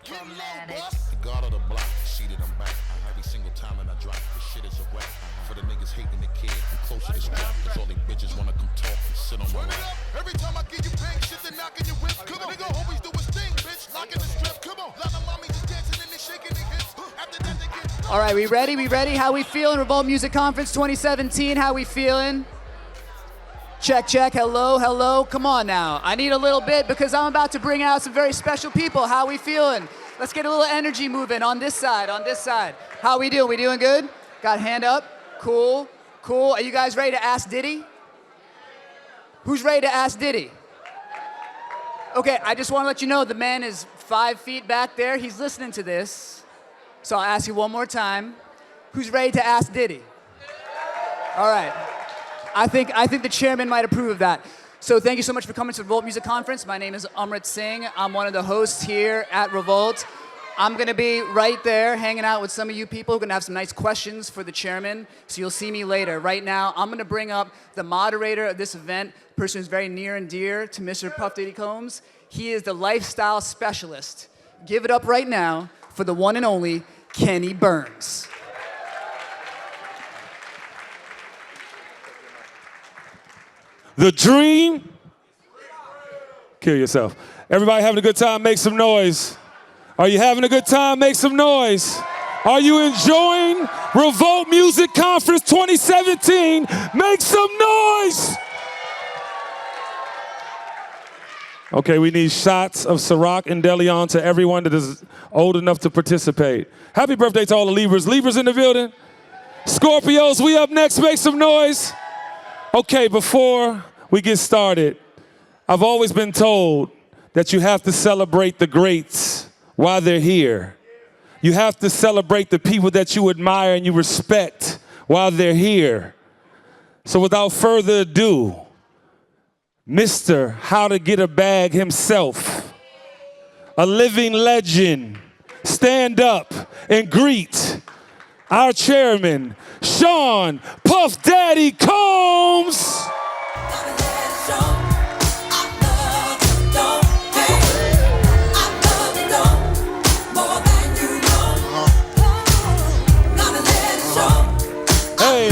The god of the block, seated, I'm back. Every single time that I drop, this shit is a rap. For the niggas hating the kid, I'm close to this drop. Cause all they bitches wanna come talk and sit on my lap. Every time I give you bang, shit, they knocking your whip. Come on, nigga, always do his thing, bitch. Locking the strip, come on. Lot of mommy just dancing and they shaking their hips. After that, they get. All right, we ready? We ready? How we feeling? Revolt Music Conference 2017, how we feeling? Check, check, hello, hello. Come on now. I need a little bit because I'm about to bring out some very special people. How we feeling? Let's get a little energy moving on this side, on this side. How we doing? We doing good? Got a hand up? Cool, cool. Are you guys ready to ask Diddy? Who's ready to ask Diddy? Okay, I just want to let you know the man is 5 feet back there. He's listening to this. So I'll ask you one more time. Who's ready to ask Diddy? All right. I think the chairman might approve of that. So thank you so much for coming to the Revolt Music Conference. My name is Amrit Singh. I'm one of the hosts here at Revolt. I'm gonna be right there hanging out with some of you people. We're gonna have some nice questions for the chairman, so you'll see me later. Right now, I'm gonna bring up the moderator of this event, a person who's very near and dear to Mr. Puff Diddy Combs. He is the lifestyle specialist. Give it up right now for the one and only Kenny Burns. The dream. Kill yourself. Everybody having a good time? Make some noise. Are you having a good time? Make some noise. Are you enjoying Revolt Music Conference 2017? Make some noise. Okay, we need shots of Ciroc and Deleon to everyone that is old enough to participate. Happy birthday to all the Libras. Libras in the building. Scorpios, we up next. Make some noise. Okay, before we get started, I've always been told that you have to celebrate the greats while they're here. You have to celebrate the people that you admire and you respect while they're here. So without further ado, Mr. How to Get a Bag himself, a living legend, stand up and greet our chairman, Sean Puff Daddy Combs. Hey.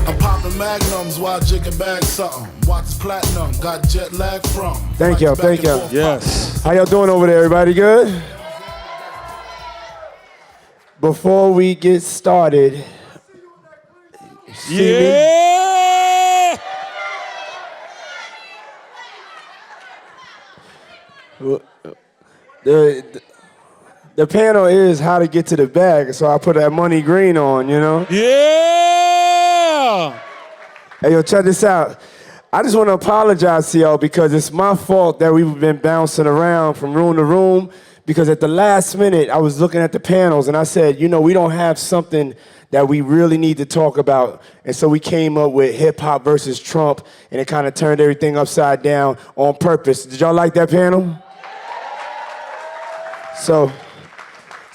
I'm popping magnums while jigging back something. Watch platinum, got jet lag from. Thank y'all, thank y'all. Yes. How y'all doing over there, everybody good? Before we get started, Yeah. the panel is how to get to the bag, so I put that money green on, you know? Yeah. Hey, yo, check this out. I just want to apologize to y'all because it's my fault that we've been bouncing around from room to room. Because at the last minute, I was looking at the panels and I said, you know, we don't have something that we really need to talk about. And so we came up with hip hop versus Trump, and it kind of turned everything upside down on purpose. Did y'all like that panel? So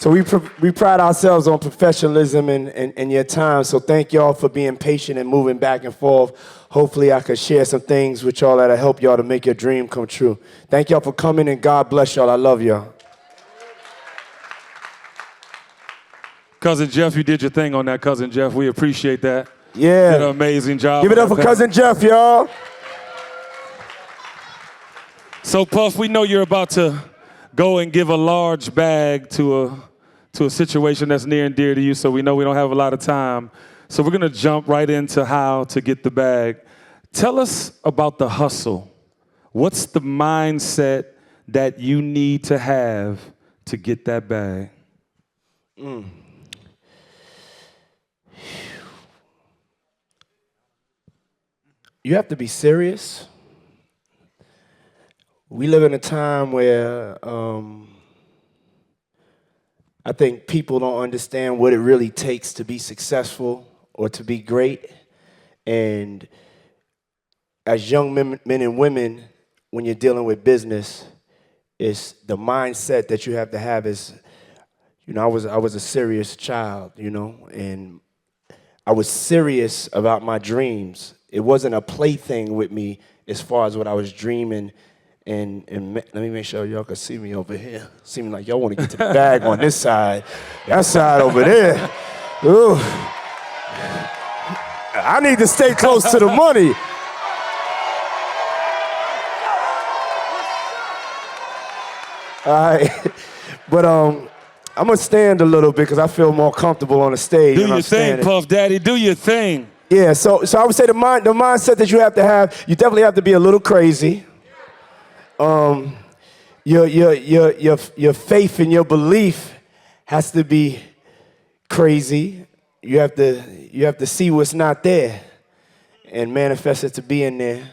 we pride ourselves on professionalism and your time. So thank y'all for being patient and moving back and forth. Hopefully I could share some things with y'all that'll help y'all to make your dream come true. Thank y'all for coming, and God bless y'all. I love y'all. Cousin Jeff, you did your thing on that, Cousin Jeff. We appreciate that. Yeah. You did an amazing job. Give it up for Cousin Jeff, y'all. So, Puff, we know you're about to go and give a large bag to a situation that's near and dear to you, so we know we don't have a lot of time. So we're going to jump right into how to get the bag. Tell us about the hustle. What's the mindset that you need to have to get that bag? You have to be serious. We live in a time where I think people don't understand what it really takes to be successful or to be great. And as young men and women, when you're dealing with business, it's the mindset that you have to have is, you know, I was a serious child, you know, and I was serious about my dreams. It wasn't a plaything with me as far as what I was dreaming Let me make sure y'all can see me over here. Seem like y'all want to get to the bag on this side. That side over there. Ooh. I need to stay close to the money. All right. But I'm gonna stand a little bit because I feel more comfortable on the stage. Do your thing, Puff Daddy. Do your thing. Yeah. So I would say the mindset that you have to have. You definitely have to be a little crazy. Your faith and your belief has to be crazy. You have to see what's not there and manifest it to be in there.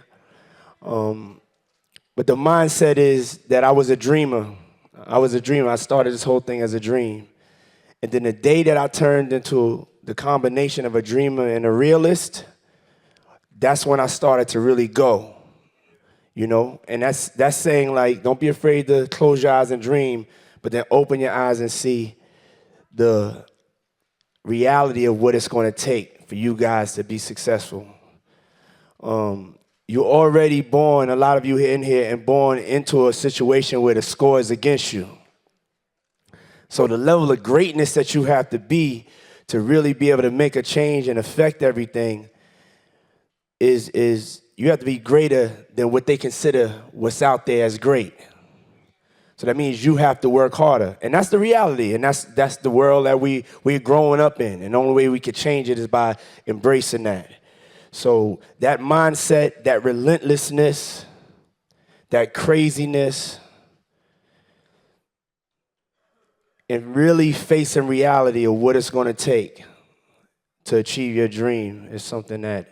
But the mindset is that I was a dreamer. I started this whole thing as a dream. And then the day that I turned into the combination of a dreamer and a realist, that's when I started to really go. You know, and that's saying, like, don't be afraid to close your eyes and dream, but then open your eyes and see the reality of what it's going to take for you guys to be successful. You're already born, a lot of you in here, and born into a situation where the score is against you. So the level of greatness that you have to be to really be able to make a change and affect everything is you have to be greater than what they consider what's out there as great. So that means you have to work harder. And that's the reality. And that's the world that we're growing up in. And the only way we can change it is by embracing that. So that mindset, that relentlessness, that craziness, and really facing reality of what it's going to take to achieve your dream is something that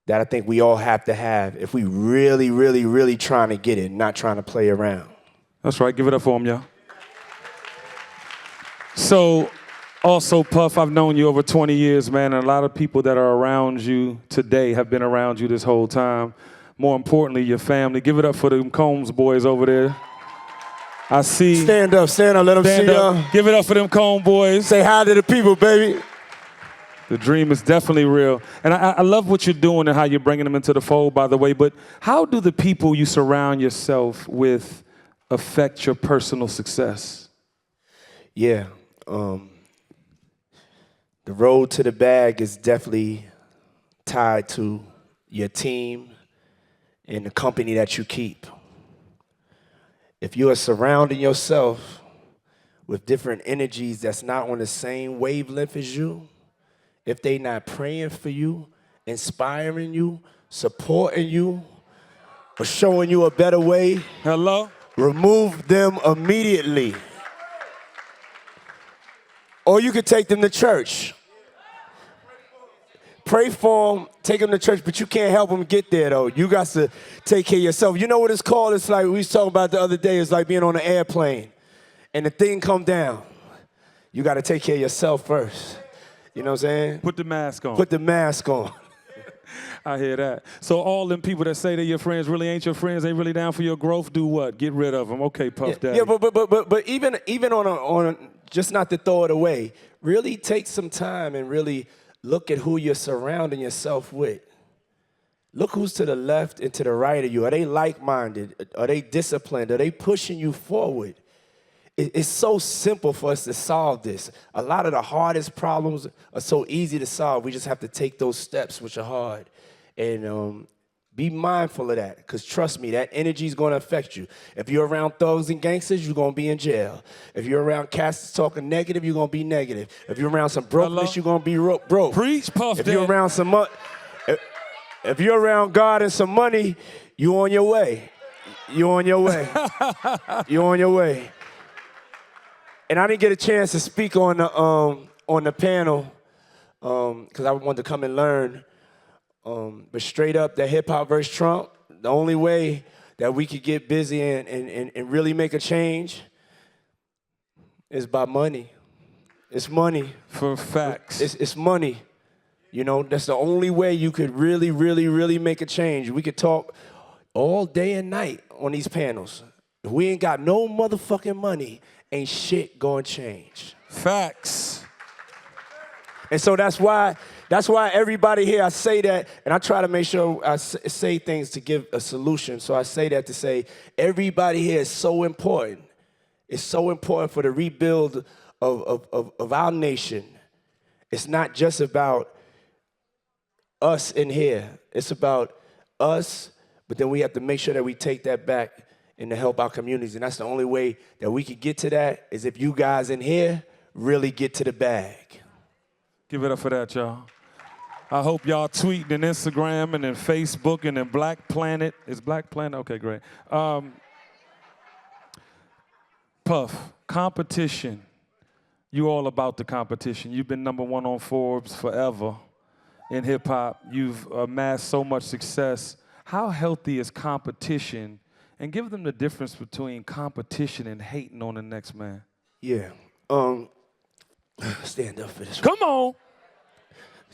I think we all have to have if we really, really, really trying to get it, not trying to play around. That's right. Give it up for him, y'all. So, also, Puff, I've known you over 20 years, man, and a lot of people that are around you today have been around you this whole time. More importantly, your family. Give it up for them Combs boys over there. I see. Stand up, let them see y'all. Give it up for them Combs boys. Say hi to the people, baby. The dream is definitely real. And I love what you're doing and how you're bringing them into the fold, by the way. But how do the people you surround yourself with affect your personal success? Yeah. The road to the bag is definitely tied to your team and the company that you keep. If you are surrounding yourself with different energies that's not on the same wavelength as you, if they not praying for you, inspiring you, supporting you, or showing you a better way, remove them immediately. Or you could take them to church. Pray for them, take them to church, but you can't help them get there, though. You got to take care of yourself. You know what it's called? It's like we was talking about the other day. It's like being on an airplane, and the thing come down. You got to take care of yourself first. You know what I'm saying? Put the mask on. Put the mask on. I hear that. So all them people that say that your friends really ain't your friends, ain't really down for your growth, do what? Get rid of them. Okay, Puff Daddy. Yeah, but even on just not to throw it away, really take some time and really look at who you're surrounding yourself with. Look who's to the left and to the right of you. Are they like-minded? Are they disciplined? Are they pushing you forward? It's so simple for us to solve this. A lot of the hardest problems are so easy to solve. We just have to take those steps, which are hard. And be mindful of that, because trust me, that energy is going to affect you. If you're around thugs and gangsters, you're going to be in jail. If you're around cats talking negative, you're going to be negative. If you're around some brokenness, you're going to be broke. Preach, Puff Daddy. If you're around if you're around God and some money, you on your way. You're on your way. You're on your way. And I didn't get a chance to speak on the panel because I wanted to come and learn. But straight up, that hip-hop versus Trump, the only way that we could get busy and really make a change is by money. It's money. For facts. It's money. You know, that's the only way you could really, really, really make a change. We could talk all day and night on these panels. If we ain't got no motherfucking money, ain't shit gonna change. Facts. And so that's why That's why everybody here, I say that, and I try to make sure I say things to give a solution. So I say that to say everybody here is so important. It's so important for the rebuild of our nation. It's not just about us in here. It's about us, but then we have to make sure that we take that back and to help our communities. And that's the only way that we can get to that is if you guys in here really get to the bag. Give it up for that, y'all. I hope y'all tweeting and Instagram and then Facebook and then Black Planet. Is Black Planet? Okay, great. Puff, competition. You all about the competition. You've been #1 on Forbes forever in hip hop. You've amassed so much success. How healthy is competition? And give them the difference between competition and hating on the next man. Yeah. Stand up for this. Come on.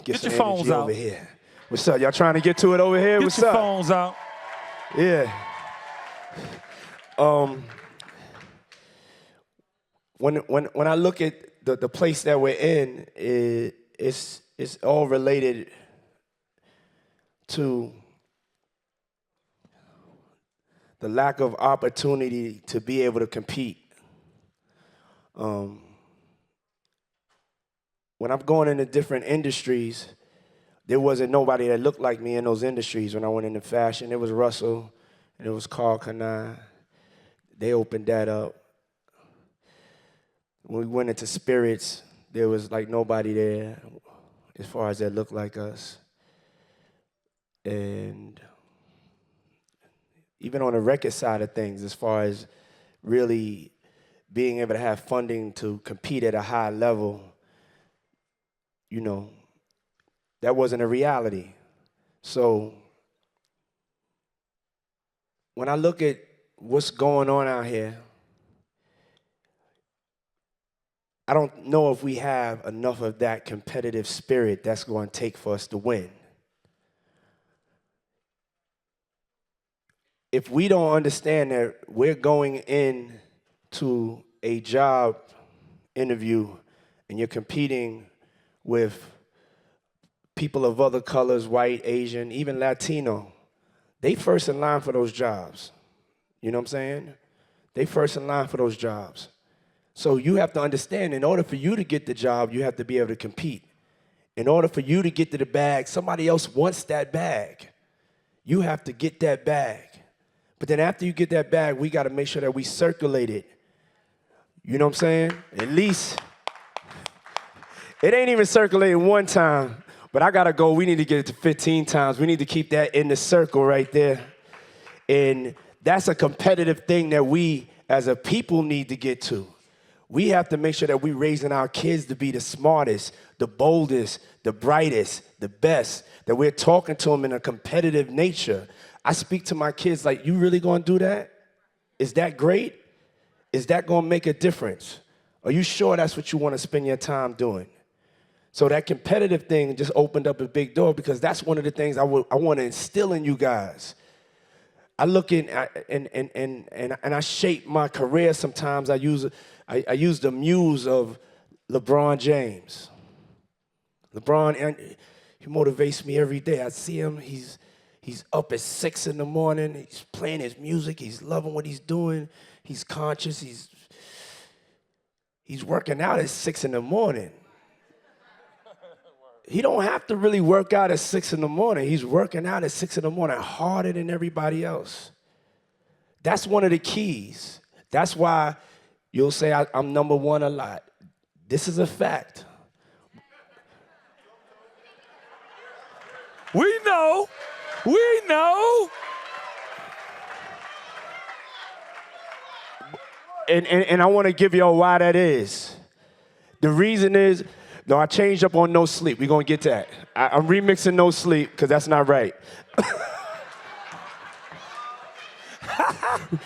Get your phones out over here. What's up? Y'all trying to get to it over here? Get What's your up? phones out. Yeah. When I look at the place that we're in, it's all related to the lack of opportunity to be able to compete. When I'm going into different industries, there wasn't nobody that looked like me in those industries. When I went into fashion, it was Russell and it was Carl Kanai. They opened that up. When we went into spirits, there was like nobody there as far as that looked like us. And even on the record side of things, as far as really being able to have funding to compete at a high level, you know, that wasn't a reality. So when I look at what's going on out here, I don't know if we have enough of that competitive spirit that's going to take for us to win. If we don't understand that we're going in to a job interview and you're competing with people of other colors, white, Asian, even Latino, they first in line for those jobs. You know what I'm saying? They first in line for those jobs. So you have to understand, in order for you to get the job, you have to be able to compete. In order for you to get to the bag, somebody else wants that bag. You have to get that bag. But then after you get that bag, we got to make sure that we circulate it. You know what I'm saying? At least, it ain't even circulated one time, but I got to go. We need to get it to 15 times. We need to keep that in the circle right there. And that's a competitive thing that we as a people need to get to. We have to make sure that we're raising our kids to be the smartest, the boldest, the brightest, the best, that we're talking to them in a competitive nature. I speak to my kids like, you really gonna do that? Is that great? Is that gonna make a difference? Are you sure that's what you wanna spend your time doing? So that competitive thing just opened up a big door because that's one of the things I wanna instill in you guys. I look in and I shape my career sometimes. I use the muse of LeBron James. LeBron, he motivates me every day. I see him, he's up at 6 in the morning, he's playing his music, he's loving what he's doing, he's conscious, he's working out at 6 in the morning. He don't have to really work out at 6 in the morning. He's working out at 6 in the morning harder than everybody else. That's one of the keys. That's why you'll say I'm #1 a lot. This is a fact. We know. We know. And I want to give y'all why that is. The reason is, no, I changed up on No Sleep. We're going to get to that. I'm remixing No Sleep because that's not right.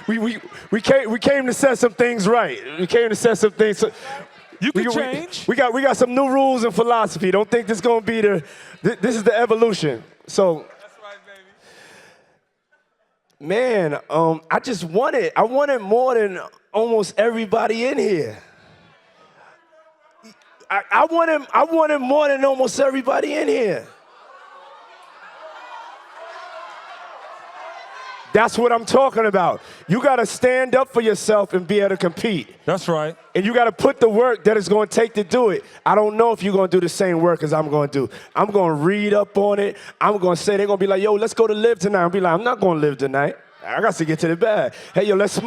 we came to set some things right. We came to set some things. You can change. We got some new rules and philosophy. Don't think this is going to be this is the evolution. So, That's right, baby. man, I wanted more than almost everybody in here. I want him more than almost everybody in here. That's what I'm talking about. You got to stand up for yourself and be able to compete. That's right. And you got to put the work that it's going to take to do it. I don't know if you're going to do the same work as I'm going to do. I'm going to read up on it. I'm going to say, they're going to be like, yo, let's go to live tonight. I'll be like, I'm not going to live tonight. I got to get to the bag. Hey, yo, let's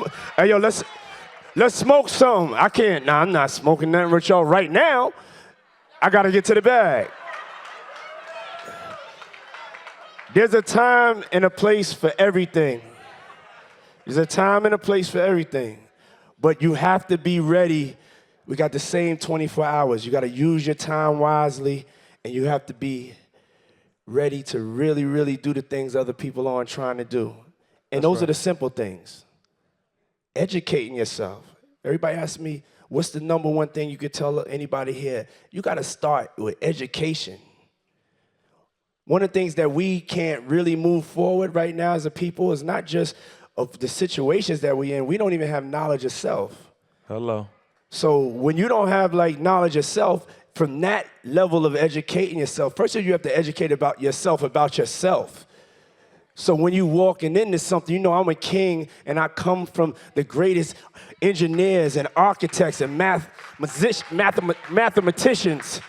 smoke some. I can't. Nah, I'm not smoking nothing with y'all right now. I got to get to the bag. There's a time and a place for everything. There's a time and a place for everything. But you have to be ready. We got the same 24 hours. You got to use your time wisely, and you have to be ready to really, really do the things other people aren't trying to do. And those are the simple things. Educating yourself. Everybody asks me, what's the number one thing you could tell anybody here? You got to start with education. One of the things that we can't really move forward right now as a people is not just of the situations that we're in. We don't even have knowledge of self. Hello. So when you don't have like knowledge of self, from that level of educating yourself, first you have to educate about yourself. So when you walking into something, you know I'm a king and I come from the greatest engineers and architects and mathematicians.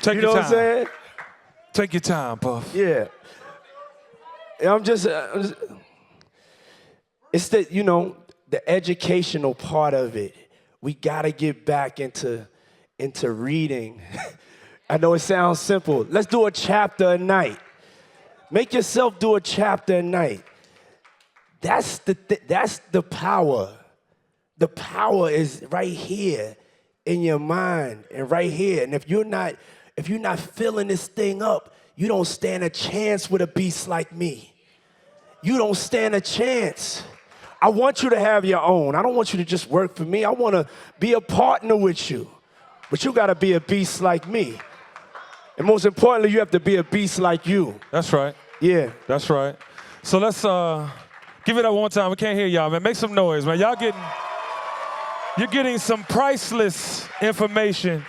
Take you your know time. what I'm saying? Take your time, Puff. Yeah. I'm just it's the, the educational part of it. We got to get back into reading. I know it sounds simple. Let's do a chapter a night. Make yourself do a chapter a night. That's the power. The power is right here in your mind and right here. And if you're not filling this thing up, you don't stand a chance with a beast like me. You don't stand a chance. I want you to have your own. I don't want you to just work for me. I want to be a partner with you. But you got to be a beast like me. And most importantly, you have to be a beast like you. That's right. Yeah. That's right. So let's give it up one time. We can't hear y'all, man. Make some noise, man. You're getting some priceless information.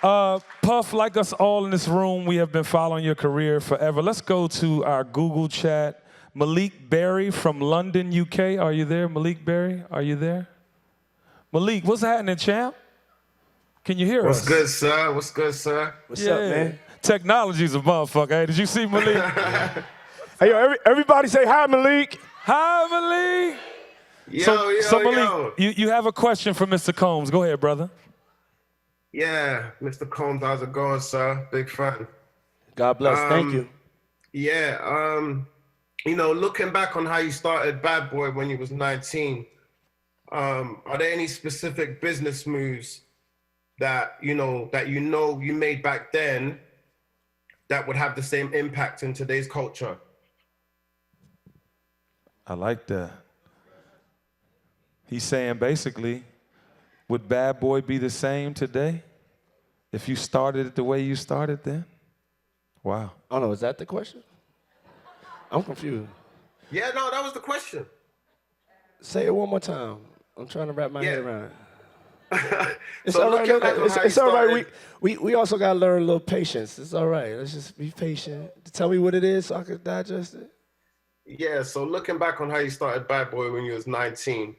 Puff, like us all in this room, we have been following your career forever. Let's go to our Google chat. Malik Berry from London, UK. Are you there, Malik Berry? Are you there? Malik, what's happening, champ? Can you hear us? What's good, sir? What's good, sir? What's up, man? Technology's a motherfucker. Hey, did you see Malik? Hey, yo, everybody say hi, Malik. Hi, Malik. Yo, Malik, you have a question for Mr. Combs. Go ahead, brother. Yeah, Mr. Combs, how's it going, sir? Big fan. God bless. Thank you. Yeah, looking back on how you started Bad Boy when you was 19, are there any specific business moves that you made back then that would have the same impact in today's culture? I like that. He's saying basically, would Bad Boy be the same today if you started it the way you started then? Wow. Oh no, is that the question? I'm confused. Yeah, no, that was the question. Say it one more time. I'm trying to wrap my head around it. It's So all right. looking back on how you It's all right. started- We also gotta learn a little patience. It's all right. Let's just be patient. Tell me what it is so I can digest it. Yeah, so looking back on how you started Bad Boy when you was 19,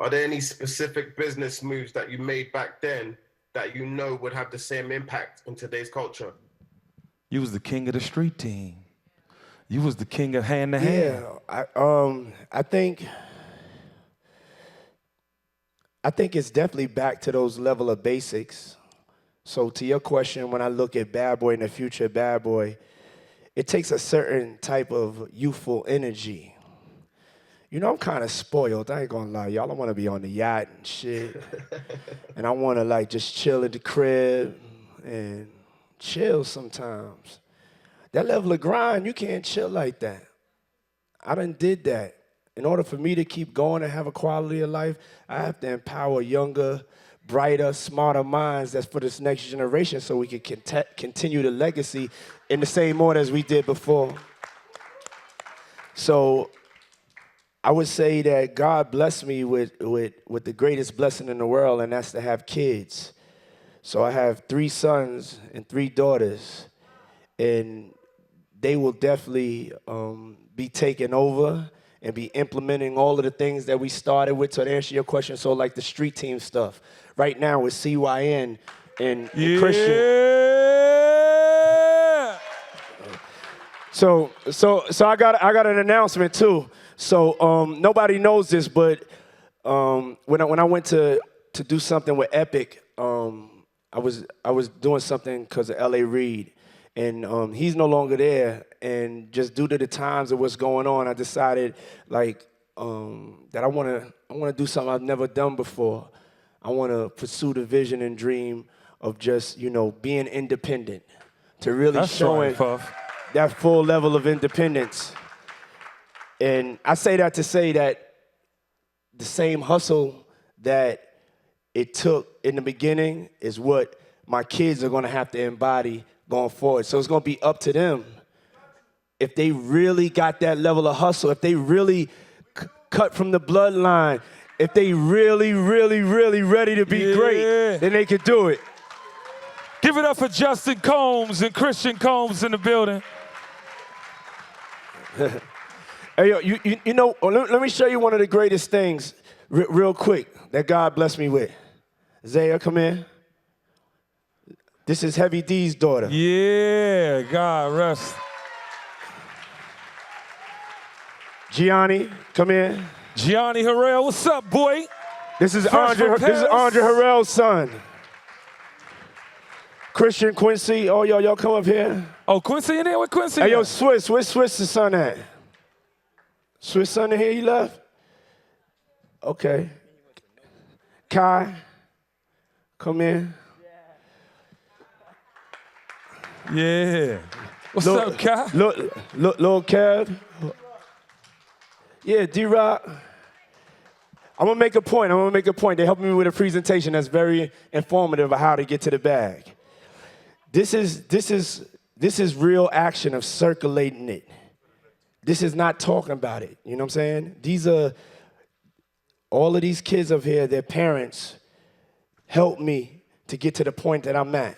are there any specific business moves that you made back then that you know would have the same impact in today's culture? You was the king of the street team. You was the king of hand to hand. Yeah, I think it's definitely back to those level of basics. So to your question, when I look at Bad Boy in the future, Bad Boy, it takes a certain type of youthful energy. You know, I'm kind of spoiled. I ain't gonna lie, y'all. I want to be on the yacht and shit, and I want to like just chill at the crib and chill sometimes. That level of grind, you can't chill like that. I done did that. In order for me to keep going and have a quality of life, I have to empower younger, brighter, smarter minds that's for this next generation so we can continue the legacy in the same order as we did before. So I would say that God blessed me with the greatest blessing in the world, and that's to have kids. So I have 3 sons and 3 daughters, and they will definitely be taking over and be implementing all of the things that we started with. To answer your question, so like the street team stuff. Right now with CYN and Christian. So I got an announcement too. So nobody knows this, but when I went to do something with Epic, I was doing something because of L.A. Reid, and he's no longer there. And just due to the times of what's going on, I decided like that I want to do something I've never done before. I want to pursue the vision and dream of just being independent, to really showing that full level of independence. And I say that to say that the same hustle that it took in the beginning is what my kids are going to have to embody going forward. So it's going to be up to them. If they really got that level of hustle, if they really cut from the bloodline, if they really, really, really ready to be great, then they can do it. Give it up for Justin Combs and Christian Combs in the building. Hey, yo, let me show you one of the greatest things real quick that God blessed me with. Zaya, come in. This is Heavy D's daughter. Yeah, God rest. Gianni, come in. Gianni Harrell, what's up, boy? This is Andre Harrell's son. Christian, Quincy, oh, y'all come up here. Oh, Quincy in there? Where Quincy? Hey, yo, Swiss, where's Swiss's son at? Swiss son in here, he left? Okay. Kai, come in. Yeah. What's up, Kai? Lil Kev. Yeah, D-Rock. I'm gonna make a point. They're helping me with a presentation that's very informative of how to get to the bag. This is real action of circulating it. This is not talking about it. You know what I'm saying? These are all of these kids up here, their parents helped me to get to the point that I'm at.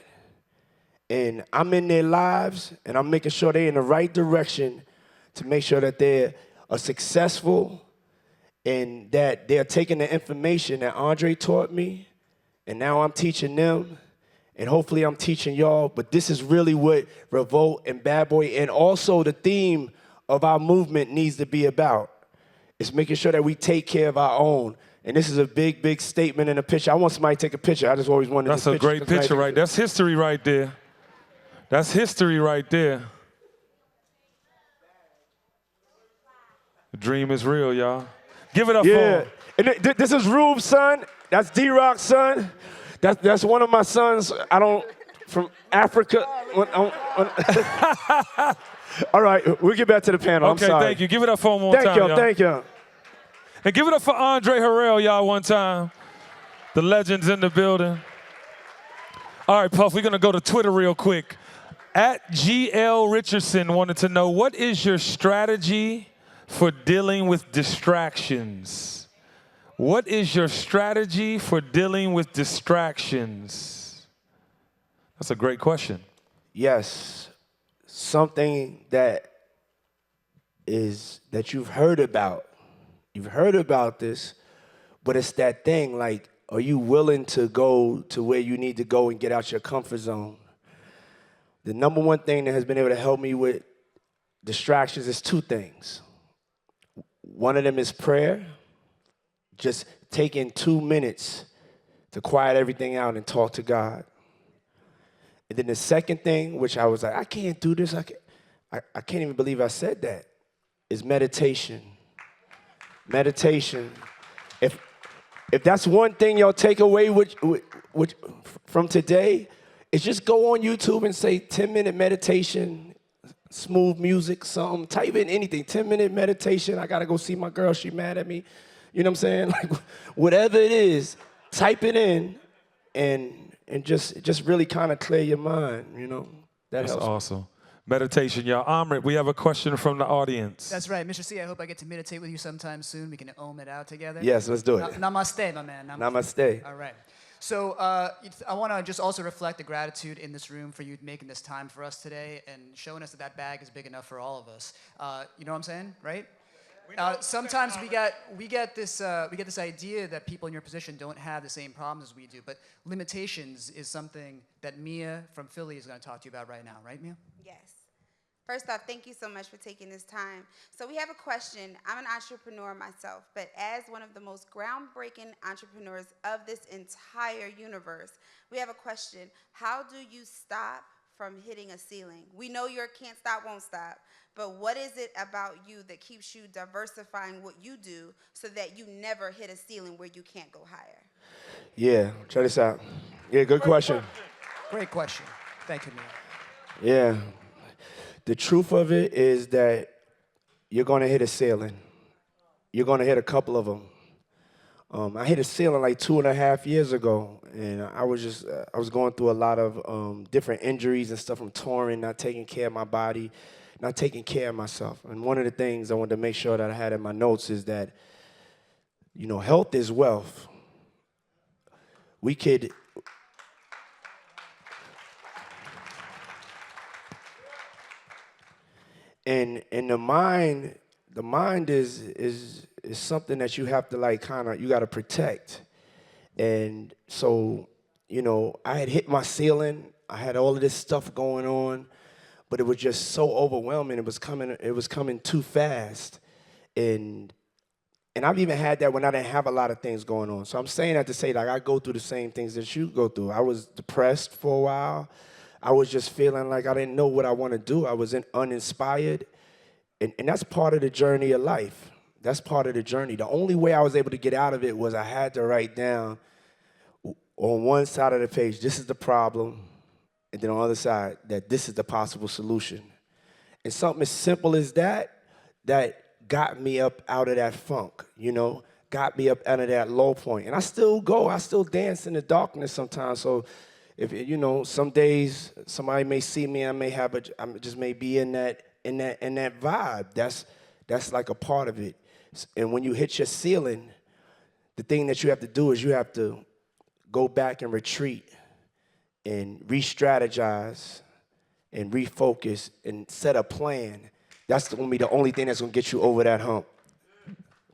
And I'm in their lives, and I'm making sure they're in the right direction to make sure that they're successful and that they're taking the information that Andre taught me, and now I'm teaching them, and hopefully I'm teaching y'all. But this is really what Revolt and Bad Boy and also the theme of our movement needs to be about. It's making sure that we take care of our own. And this is a big, big statement in a picture. I want somebody to take a picture. I just always wanted That's a great picture right there. That's history right there. That's history right there. The dream is real, y'all. Give it up for him. And this is Rube's son. That's D-Rock's son. That's one of my sons. From Africa. All right, we'll get back to the panel. Okay, I'm sorry. thank you. Give it up for him one time, y'all. Thank you. And give it up for Andre Harrell, y'all, one time. The legend's in the building. All right, Puff, we're going to go to Twitter real quick. At GL Richardson wanted to know, what is your strategy for dealing with distractions? What is your strategy for dealing with distractions? That's a great question. Yes, something that you've heard about. You've heard about this, but it's that thing, like, are you willing to go to where you need to go and get out your comfort zone? The number one thing that has been able to help me with distractions is 2 things. One of them is prayer, just taking 2 minutes to quiet everything out and talk to God. And then the second thing, which I was like, I can't do this, I can't even believe I said that, is meditation. Meditation. If that's one thing y'all take away from today, is just go on YouTube and say 10-minute meditation, smooth music, something. Type in anything. 10-minute meditation. I gotta go see my girl. She mad at me. You know what I'm saying? Like whatever it is, type it in, and just really kind of clear your mind. You know That's helps. Awesome. Meditation, y'all. Amrit, we have a question from the audience. That's right, Mr. C. I hope I get to meditate with you sometime soon. We can ohm it out together. Yes, let's do it. Namaste, my man. Namaste. All right. So I want to just also reflect the gratitude in this room for you making this time for us today and showing us that that bag is big enough for all of us. You know what I'm saying, right? Sometimes we get this idea that people in your position don't have the same problems as we do, but limitations is something that Mia from Philly is going to talk to you about right now, right, Mia? Yes. First off, thank you so much for taking this time. So we have a question. I'm an entrepreneur myself, but as one of the most groundbreaking entrepreneurs of this entire universe, we have a question. How do you stop from hitting a ceiling? We know you're can't stop, won't stop, but what is it about you that keeps you diversifying what you do so that you never hit a ceiling where you can't go higher? Yeah, check this out. Yeah, good question. Great question. Thank you, Mia. Yeah. The truth of it is that you're going to hit a ceiling. You're going to hit a couple of them. I hit a ceiling like 2.5 years ago, and I was going through a lot of different injuries and stuff from touring, not taking care of my body, not taking care of myself. And one of the things I wanted to make sure that I had in my notes is that, you know, health is wealth. We could... And the mind is something that you have to like you got to protect. And so, you know, I had hit my ceiling. I had all of this stuff going on, but it was just so overwhelming. It was coming too fast. And I've even had that when I didn't have a lot of things going on. So I'm saying that to say, like, I go through the same things that you go through. I was depressed for a while. I was just feeling like I didn't know what I want to do. I was uninspired. And that's part of the journey of life. That's part of the journey. The only way I was able to get out of it was I had to write down on one side of the page, this is the problem, and then on the other side, that this is the possible solution. And something as simple as that got me up out of that funk, you know, got me up out of that low point. And I still dance in the darkness sometimes. So if, you know, some days somebody may see me, I just may be in that vibe. That's like a part of it. And when you hit your ceiling, the thing that you have to do is you have to go back and retreat and re-strategize and refocus and set a plan. That's going to be the only thing that's going to get you over that hump.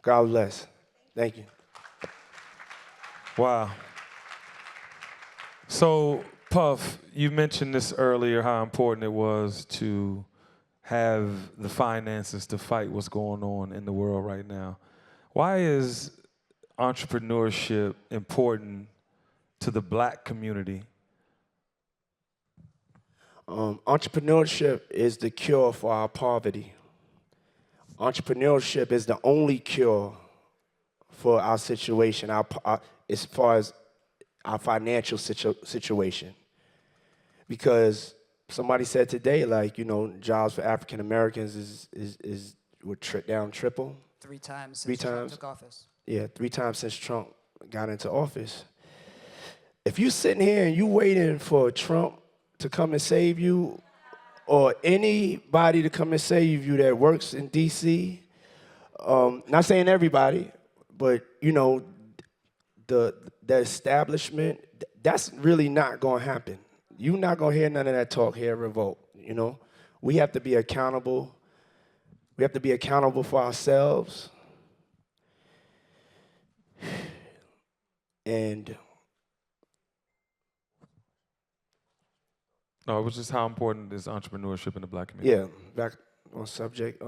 God bless. Thank you. Wow. So, Puff, you mentioned this earlier, how important it was to have the finances to fight what's going on in the world right now. Why is entrepreneurship important to the black community? Entrepreneurship is the cure for our poverty. Entrepreneurship is the only cure for our situation, as far as our financial situation. Because somebody said today, like, you know, jobs for African Americans would down triple. 3 times since Trump took office. Yeah, 3 times since Trump got into office. If you sitting here and you waiting for Trump to come and save you, or anybody to come and save you that works in D.C., not saying everybody, but, you know, the establishment, that's really not going to happen. You're not going to hear none of that talk here at Revolt, you know? We have to be accountable. We have to be accountable for ourselves. And no, it was just how important is entrepreneurship in the black community? yeah, back on subject.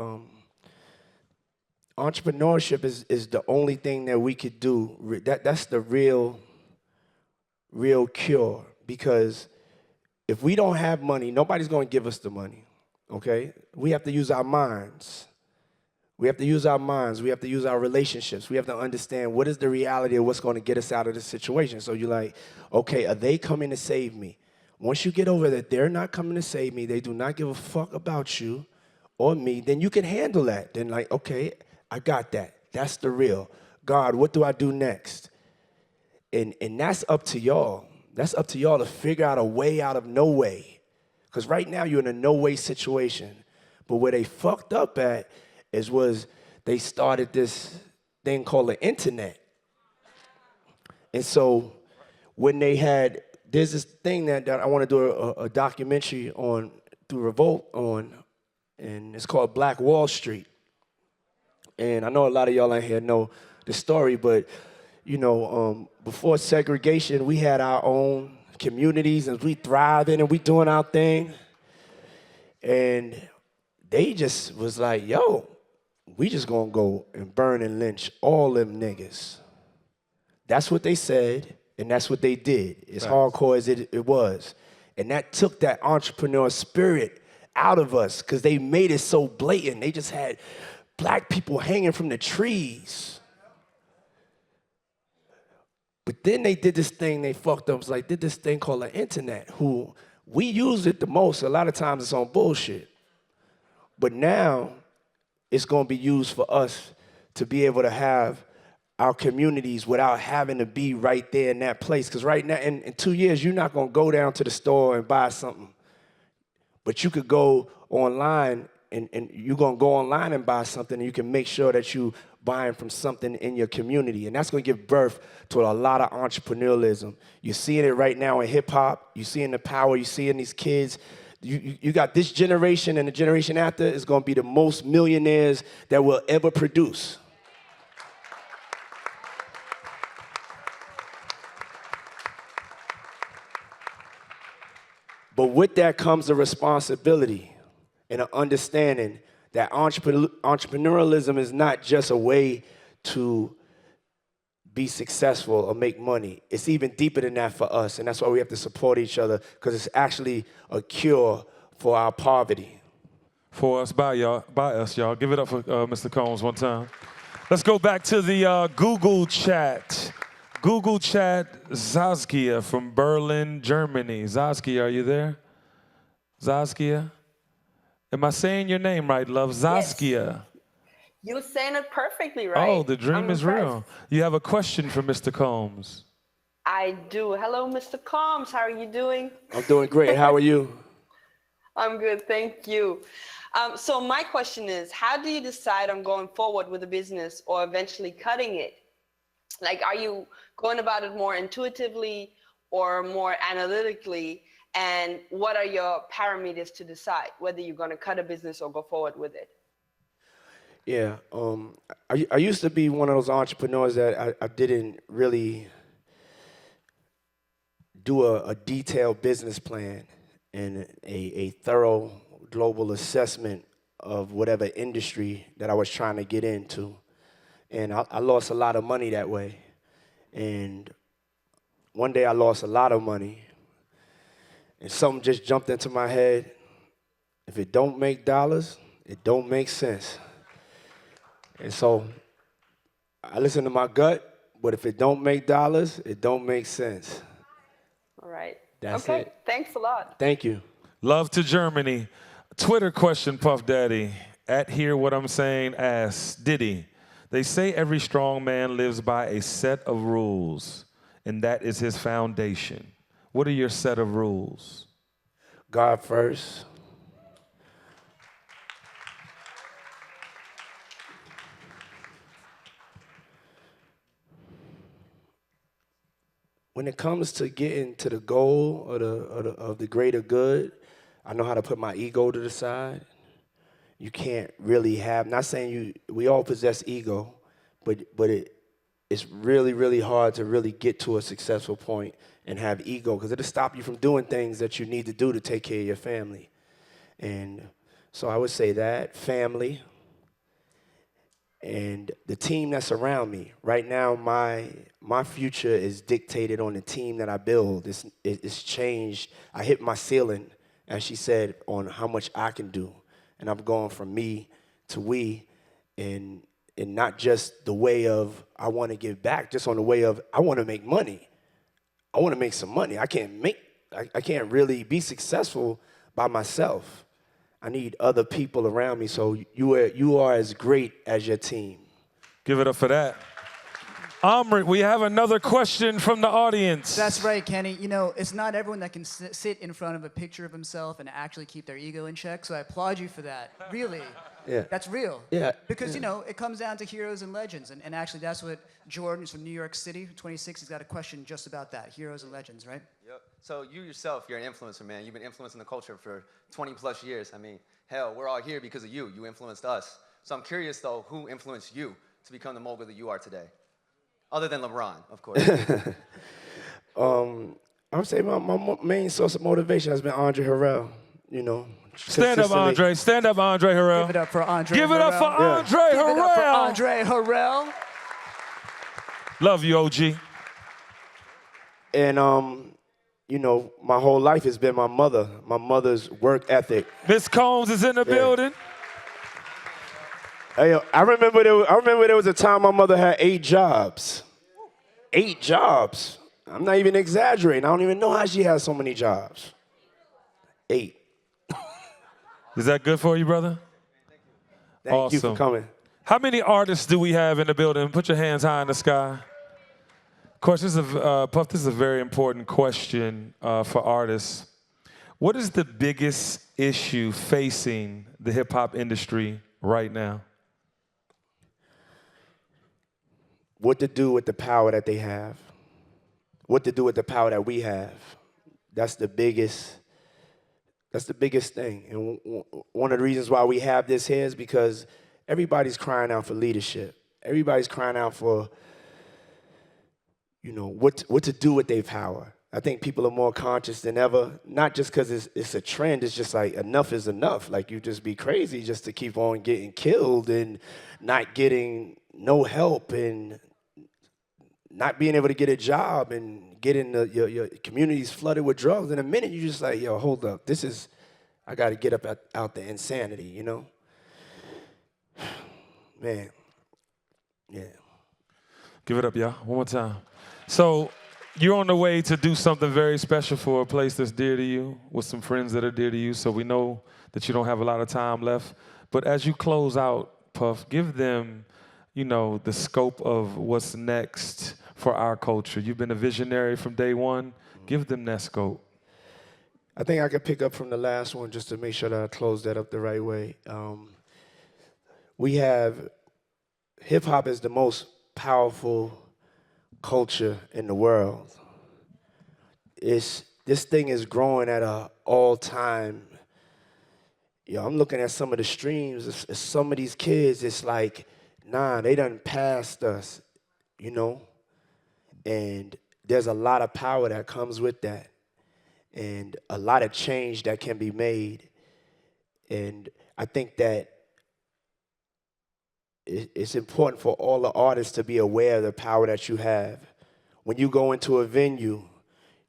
Entrepreneurship is the only thing that we could do. That's the real cure, because if we don't have money, nobody's going to give us the money, okay? We have to use our minds. We have to use our minds. We have to use our relationships. We have to understand what is the reality of what's going to get us out of this situation. So you're like, okay, are they coming to save me? Once you get over that they're not coming to save me, they do not give a fuck about you or me, then you can handle that. Then like, okay, I got that. That's the real. God, what do I do next? And that's up to y'all. That's up to y'all to figure out a way out of no way. Because right now you're in a no way situation. But where they fucked up at was they started this thing called the internet. And so when they had, there's this thing that I want to do a documentary on through Revolt on, and it's called Black Wall Street. And I know a lot of y'all in here know the story, but before segregation, we had our own communities and we thriving and we doing our thing. And they just was like, yo, we just gonna go and burn and lynch all them niggas. That's what they said, and that's what they did, as hardcore as it was. And that took that entrepreneur spirit out of us, because they made it so blatant. They just had black people hanging from the trees. But then they did this thing, they fucked up, did this thing called the internet, who we use it the most. A lot of times it's on bullshit. But now it's gonna be used for us to be able to have our communities without having to be right there in that place. Because right now, in 2 years, you're not gonna go down to the store and buy something. But you could go online and you're gonna go online and buy something, and you can make sure that you buying from something in your community. And that's gonna give birth to a lot of entrepreneurialism. You're seeing it right now in hip hop, you're seeing the power, you're seeing these kids. You got this generation, and the generation after is gonna be the most millionaires that will ever produce. But with that comes a responsibility and an understanding that entrepreneurialism is not just a way to be successful or make money. It's even deeper than that for us, and that's why we have to support each other, because it's actually a cure for our poverty. For us, by us, y'all. Give it up for Mr. Combs one time. Let's go back to the Google chat. Google chat, Zaskia from Berlin, Germany. Zaskia, are you there? Zaskia? Am I saying your name right, love? Zaskia. Yes. You're saying it perfectly right. Oh, the dream I'm is impressed. real. You have a question for Mr. Combs. I do. Hello, Mr. Combs. How are you doing? I'm doing great. How are you? I'm good, thank you. So my question is, how do you decide on going forward with a business or eventually cutting it? Like, are you going about it more intuitively or more analytically? And what are your parameters to decide whether you're going to cut a business or go forward with it? Yeah, I used to be one of those entrepreneurs that I didn't really do a detailed business plan and a thorough global assessment of whatever industry that I was trying to get into. And I lost a lot of money that way. And one day I lost a lot of money, and something just jumped into my head. If it don't make dollars, it don't make sense. And so I listen to my gut, but if it don't make dollars, it don't make sense. All right. That's okay. it. Thanks a lot. Thank you. Love to Germany. Twitter question, Puff Daddy. At Hear What I'm Saying asks, Diddy, they say every strong man lives by a set of rules, and that is his foundation. What are your set of rules? God first. When it comes to getting to the goal of the greater good, I know how to put my ego to the side. You can't really have, not saying we all possess ego, but it's really, really hard to really get to a successful point and have ego, because it'll stop you from doing things that you need to do to take care of your family. And so I would say that, family, and the team that's around me. Right now, my future is dictated on the team that I build. It's changed. I hit my ceiling, as she said, on how much I can do. And I'm going from me to we, and not just the way of I want to give back, just on the way of I want to make money. I want to make some money. I can't really be successful by myself. I need other people around me, so you are as great as your team. Give it up for that. Amrit, we have another question from the audience. That's right, Kenny. You know, it's not everyone that can sit in front of a picture of himself and actually keep their ego in check, so I applaud you for that. Really. Yeah. That's real. Yeah. Because, you know, it comes down to heroes and legends. And actually, that's what Jordan is from New York City, 26. He's got a question just about that, heroes and legends, right? Yep. So you yourself, you're an influencer, man. You've been influencing the culture for 20 plus years. I mean, hell, we're all here because of you. You influenced us. So I'm curious, though, who influenced you to become the mogul that you are today? Other than LeBron, of course. I would say my main source of motivation has been Andre Harrell, you know. Stand up, Andre. Stand up, Andre Harrell. Give it up for Andre Give it up for Harrell. Andre Give it up for Harrell. Andre Harrell. Love you, OG. And, you know, my whole life has been my mother's work ethic. Miss Combs is in the building. Hey, I remember there was a time my mother had 8 jobs. 8 jobs. I'm not even exaggerating. I don't even know how she has so many jobs. 8. Is that good for you, brother? Thank you for coming. How many artists do we have in the building? Put your hands high in the sky. Of course, Puff, this is a very important question for artists. What is the biggest issue facing the hip-hop industry right now? What to do with the power that they have. What to do with the power that we have. That's the biggest thing. And one of the reasons why we have this here is because everybody's crying out for leadership. Everybody's crying out for, you know, what to do with their power. I think people are more conscious than ever, not just because it's a trend, it's just like enough is enough. Like you just be crazy just to keep on getting killed and not getting no help and not being able to get a job and getting your communities flooded with drugs. In a minute, you're just like, yo, hold up. I got to get up out the insanity, you know? Man, yeah. Give it up, y'all. One more time. So you're on the way to do something very special for a place that's dear to you, with some friends that are dear to you, so we know that you don't have a lot of time left. But as you close out, Puff, give them, you know, the scope of what's next for our culture. You've been a visionary from day one. Give them that scope. I think I could pick up from the last one just to make sure that I close that up the right way. We have, hip-hop is the most powerful culture in the world. This thing is growing at an all-time. I'm looking at some of the streams. Some of these kids, it's like, nah, they done passed us, you know? And there's a lot of power that comes with that and a lot of change that can be made. And I think that it's important for all the artists to be aware of the power that you have. When you go into a venue,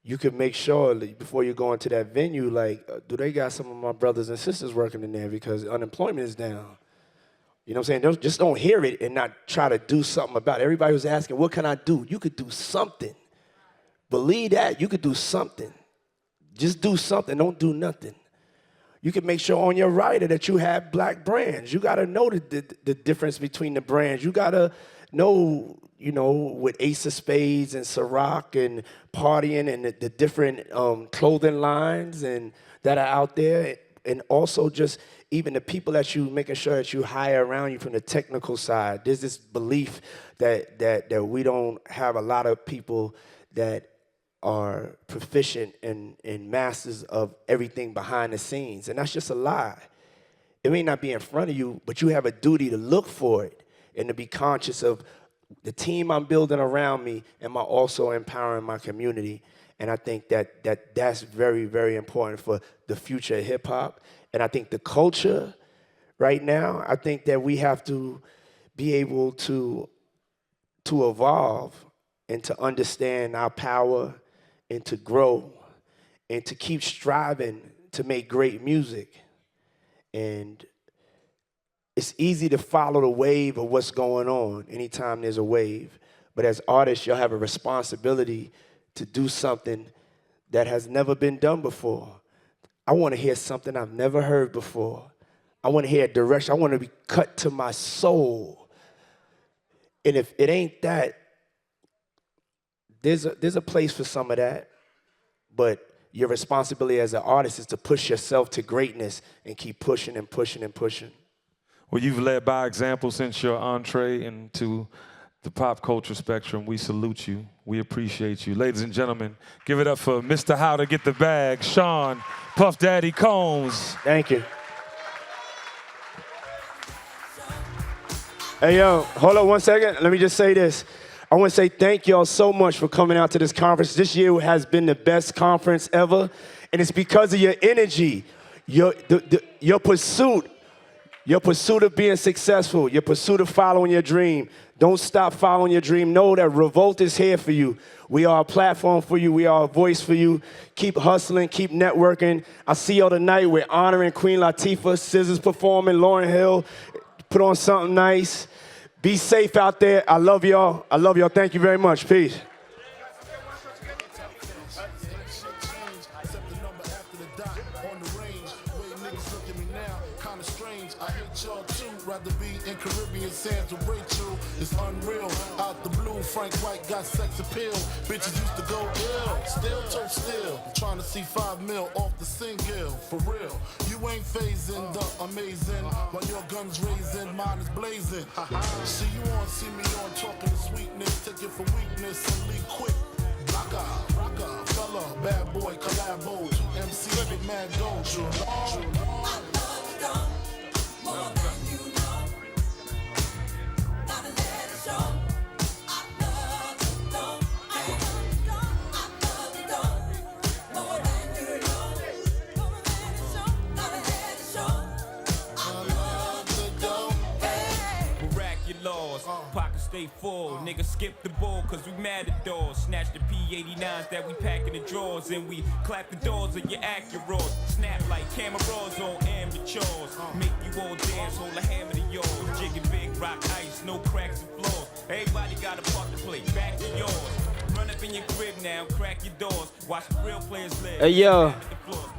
you can make sure that before you go into that venue, like, do they got some of my brothers and sisters working in there because unemployment is down? You know what I'm saying? Just don't hear it and not try to do something about it. Everybody was asking, what can I do? You could do something. Believe that. You could do something. Just do something. Don't do nothing. You can make sure on your rider that you have black brands. You got to know the difference between the brands. You got to know, you know, with Ace of Spades and Ciroc and Partying and the different clothing lines and that are out there. And also just even the people that you making sure that you hire around you from the technical side. There's this belief that we don't have a lot of people that are proficient and masters of everything behind the scenes. And that's just a lie. It may not be in front of you, but you have a duty to look for it and to be conscious of the team I'm building around me. Am I also empowering my community? And I think that's very, very important for the future of hip-hop. And I think the culture right now, I think that we have to be able to evolve and to understand our power and to grow and to keep striving to make great music. And it's easy to follow the wave of what's going on anytime there's a wave. But as artists, you'll have a responsibility to do something that has never been done before. I want to hear something I've never heard before. I want to hear a direction. I want to be cut to my soul. And if it ain't that, there's a place for some of that. But your responsibility as an artist is to push yourself to greatness and keep pushing and pushing and pushing. Well, you've led by example since your entree into the pop culture spectrum. We salute you. We appreciate you. Ladies and gentlemen, give it up for Mr. How to Get the Bag, Sean Puff Daddy Combs. Thank you. Hey, yo, hold on 1 second. Let me just say this. I want to say thank y'all so much for coming out to this conference. This year has been the best conference ever, and it's because of your energy, your pursuit of being successful, your pursuit of following your dream. Don't stop following your dream. Know that Revolt is here for you. We are a platform for you. We are a voice for you. Keep hustling, keep networking. I see y'all tonight. We're honoring Queen Latifah, Scissors performing, Lauryn Hill. Put on something nice. Be safe out there. I love y'all. I love y'all. Thank you very much. Peace. Rather be in Caribbean sands with Rachel. It's unreal. Out the blue, Frank White got sex appeal. Bitches used to go ill, still toe still. Trying to see 5 mil off the single. For real, you ain't phasing the amazing. While your gun's raising, mine is blazing. See you on, see me on, talking sweetness. Take it for weakness and leave quick. Rocker, fella, bad boy, collabo. 2 MC with mad gold. Pockets stay full, niggas skip the bull cause we mad at doors. Snatch the P89s that we pack in the drawers and we clap the doors of your Acuras. Snap like cameras on amateurs. Make you all dance, hold a hammer to yours. Jigging big rock ice, no cracks and floors. Everybody got a part to play, back to yours. Run up in your crib now, crack your doors. Watch the real players live. Hey yo,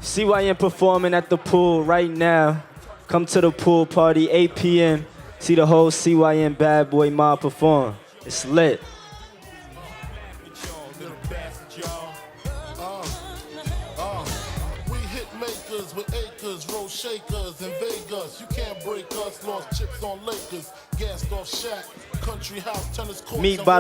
CYN performing at the pool right now. Come to the pool party, 8 p.m. See the whole CYN Bad Boy mob perform. It's lit. We hit makers with acres, roll shakers in Vegas. You can't break us, lost chips on Lakers. Gassed off Shaq, country house, tennis courts. Meet by